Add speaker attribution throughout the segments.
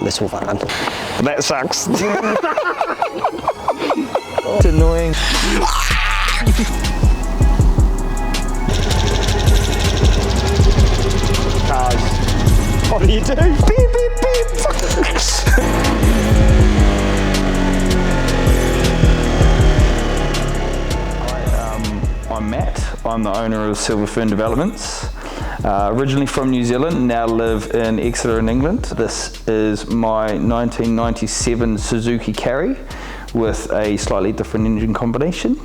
Speaker 1: little van.
Speaker 2: That sucks. It's annoying. Cars. What do you do? Beep, beep, beep. I'm Matt. I'm the owner of Silverfern Developments. Originally from New Zealand, now live in Exeter in England. This is my 1997 Suzuki Carry with a slightly different engine combination.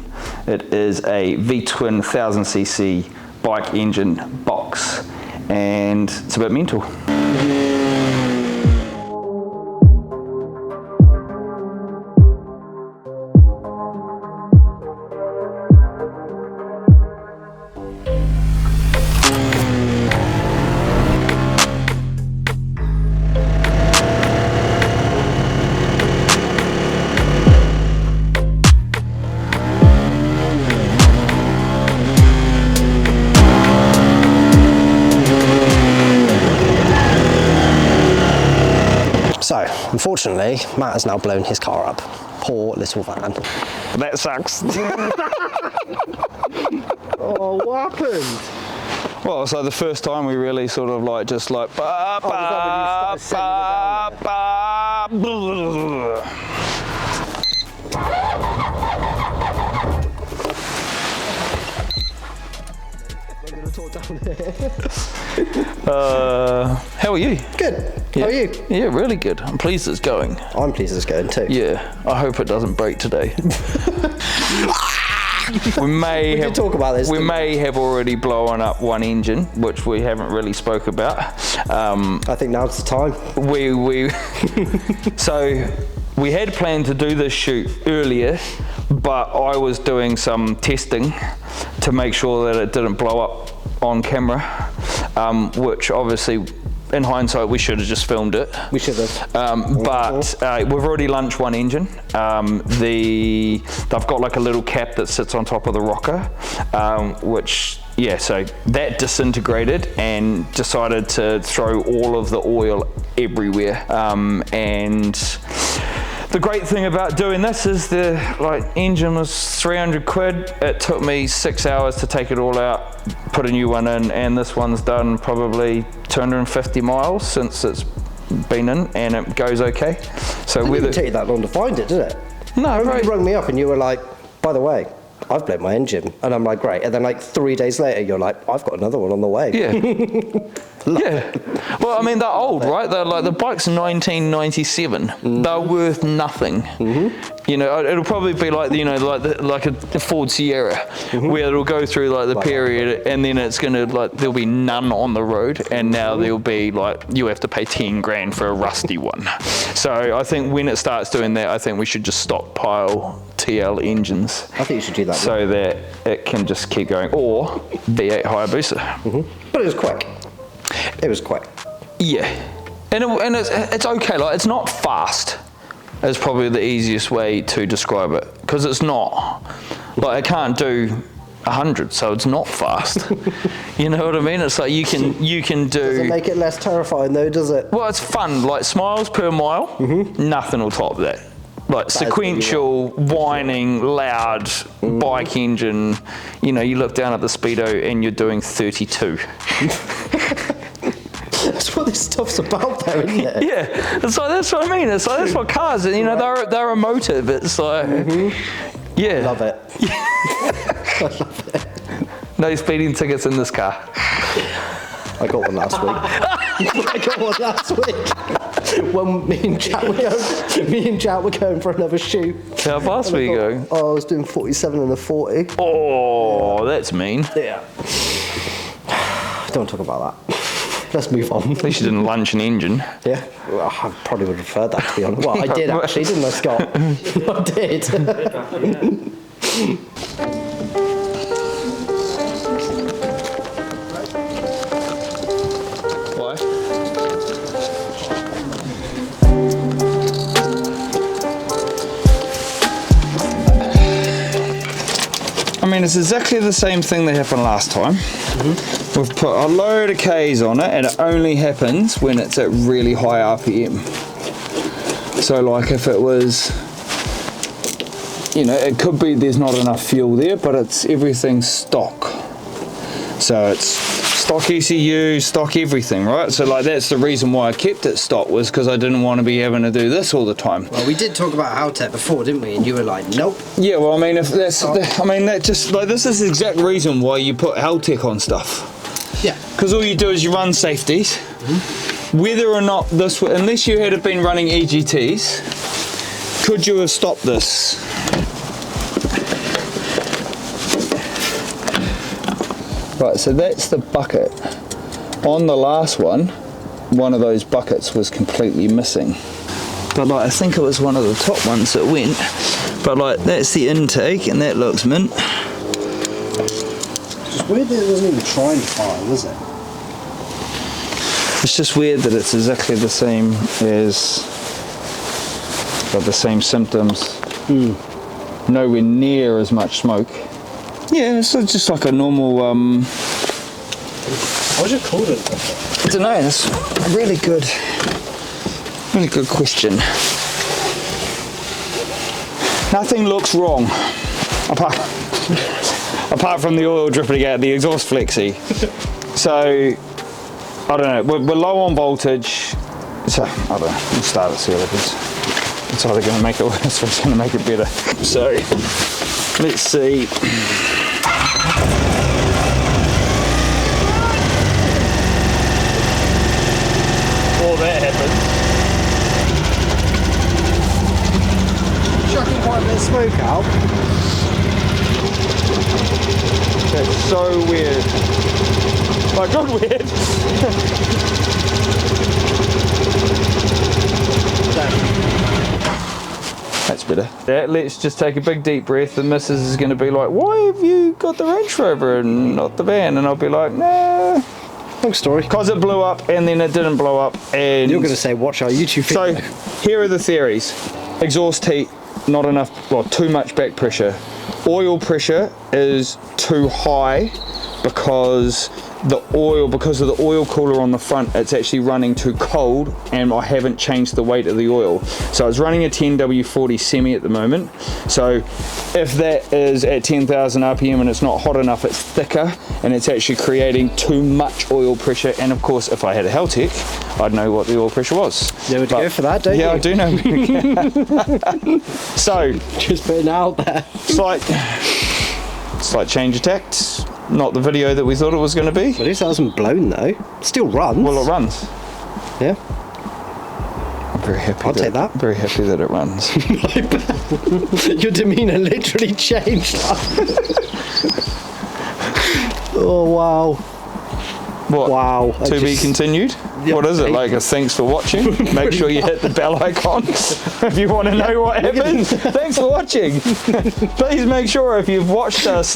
Speaker 2: It is a V-twin 1000cc bike engine box, and it's a bit mental.
Speaker 1: So, unfortunately, Matt has now blown his car up. Poor little van.
Speaker 2: That sucks.
Speaker 1: Oh, what happened?
Speaker 2: Well, so the first time we really sort of like just like ba ba ba ba.
Speaker 1: We're going to talk down here.
Speaker 2: How are you?
Speaker 1: Good.
Speaker 2: Yeah.
Speaker 1: How are you?
Speaker 2: Yeah, really good. I'm pleased it's going.
Speaker 1: I'm pleased it's going too.
Speaker 2: Yeah, I hope it doesn't break today. We may have already blown up one engine, which we haven't really spoke about.
Speaker 1: I think now's the time.
Speaker 2: So we had planned to do this shoot earlier, but I was doing some testing to make sure that it didn't blow up on camera, which obviously, in hindsight, we should have just filmed it.
Speaker 1: We should have.
Speaker 2: But we've already launched one engine. They've got like a little cap that sits on top of the rocker, which, yeah, so that disintegrated and decided to throw all of the oil everywhere. And the great thing about doing this is the engine was 300 quid. It took me 6 hours to take it all out, put a new one in, and this one's done probably 250 miles since it's been in, and it goes okay. So
Speaker 1: it didn't take you that long to find it, did it?
Speaker 2: No, right.
Speaker 1: You rang me up and you were like, by the way, I've blown my engine. And I'm like, great. And then like 3 days later, you're like, I've got another one on the way.
Speaker 2: Yeah. Yeah. Well, I mean, they're old, right? They're like, the bike's 1997. Mm-hmm. They're worth nothing. Mm-hmm. You know, it'll probably be like, you know, like a Ford Sierra, mm-hmm. where it'll go through like the period, and then it's going to there'll be none on the road, and now there'll be like, you have to pay 10 grand for a rusty one. So I think when it starts doing that, I think we should just stockpile TL engines.
Speaker 1: I think you should do that.
Speaker 2: So that it can just keep going, or V8 Hayabusa.
Speaker 1: Mm-hmm. But it was quick. It was quick.
Speaker 2: Yeah, and it's okay. Like, it's not fast. Is probably the easiest way to describe it, because it's not. Like, it can't do 100, so it's not fast. You know what I mean? It's like you can do.
Speaker 1: Does it make it less terrifying though? Does it?
Speaker 2: Well, it's fun. Like, miles per mile, mm-hmm. nothing will top that. Like that sequential, whining, loud bike engine. You know, you look down at the speedo and you're doing 32.
Speaker 1: That's what this stuff's about, though, isn't it?
Speaker 2: Yeah, it's like, that's what I mean. It's like, that's what cars, you know, they're emotive. It's like, mm-hmm. Yeah.
Speaker 1: Love it. I love it.
Speaker 2: No speeding tickets in this car.
Speaker 1: I got one last week. When me and Jack were going for another shoot.
Speaker 2: How fast were you going?
Speaker 1: Oh, I was doing 47 and a 40.
Speaker 2: Oh, that's mean.
Speaker 1: Yeah. Don't talk about that. Let's move on.
Speaker 2: At least you didn't lunch an engine.
Speaker 1: Yeah. Well, I probably would have preferred that, to be honest. Well, I did actually, didn't I, Scott? I did.
Speaker 2: Why? I mean, it's exactly the same thing that happened last time. Mm-hmm. We've put a load of Ks on it, and it only happens when it's at really high RPM. So like if it was, you know, it could be there's not enough fuel there, but it's everything stock. So it's stock ECU, stock everything, right? So like that's the reason why I kept it stock, was because I didn't want to be having to do this all the time.
Speaker 1: Well, we did talk about Haltech before, didn't we? And you were like, nope.
Speaker 2: Yeah, well, I mean, if that's, I mean, that just like this is the exact reason why you put Haltech on stuff.
Speaker 1: Yeah.
Speaker 2: Because all you do is you run safeties. Whether or not this, unless you had been running EGTs, could you have stopped this? Right, so that's the bucket. On the last one of those buckets was completely missing. But like, I think it was one of the top ones that went. But like, that's the intake, and that looks mint.
Speaker 1: It's just weird that it wasn't even trying to fire, was it?
Speaker 2: It's just weird that it's exactly the same as, got the same symptoms. Nowhere near as much smoke. Yeah, it's just like a normal,
Speaker 1: What was it called?
Speaker 2: I don't know, that's a really good question. Nothing looks wrong, apart from the oil dripping out the exhaust flexi. So, I don't know, we're low on voltage, so I don't know, we'll start it, see what it is. It's either going to make it worse or it's going to make it better. So, let's see. Before that happens.
Speaker 1: Chucking quite a bit of smoke out.
Speaker 2: That's so weird. Like, not weird. That's better. Yeah, let's just take a big deep breath. The missus is going to be like, why have you got the Range Rover and not the van? And I'll be like, nah.
Speaker 1: Long story.
Speaker 2: Because it blew up and then it didn't blow up. And
Speaker 1: You're going to say, watch our YouTube video.
Speaker 2: so, here are the theories. Exhaust heat, not enough, well, too much back pressure. Oil pressure is too high because because of the oil cooler on the front, it's actually running too cold, and I haven't changed the weight of the oil. So it's running a 10W40 semi at the moment. So if that is at 10,000 RPM and it's not hot enough, it's thicker and it's actually creating too much oil pressure. And of course, if I had a Haltech, I'd know what the oil pressure was.
Speaker 1: You know where to go for that, don't you?
Speaker 2: Yeah, I do know. So,
Speaker 1: just putting it out there.
Speaker 2: slight change of tact. Not the video that we thought it was going to be.
Speaker 1: At least that hasn't blown though. Still runs.
Speaker 2: Well, it runs.
Speaker 1: Yeah.
Speaker 2: I'm very happy.
Speaker 1: I'll take that.
Speaker 2: Very happy that it runs.
Speaker 1: Your demeanour literally changed. Oh wow.
Speaker 2: What?
Speaker 1: Wow.
Speaker 2: To be continued?
Speaker 1: Yeah,
Speaker 2: What is it? Like a thanks for watching? Make sure you hit the bell icon if you want to know what happens. Thanks for watching. Please make sure if you've watched us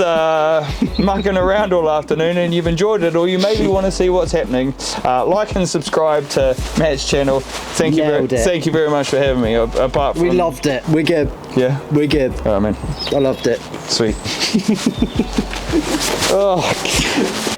Speaker 2: mucking around all afternoon and you've enjoyed it, or you maybe want to see what's happening, like and subscribe to Matt's channel. Thank you very much for having me. Apart from,
Speaker 1: We loved it. We're good.
Speaker 2: Yeah?
Speaker 1: We're good.
Speaker 2: Oh, man.
Speaker 1: I loved it.
Speaker 2: Sweet. Oh.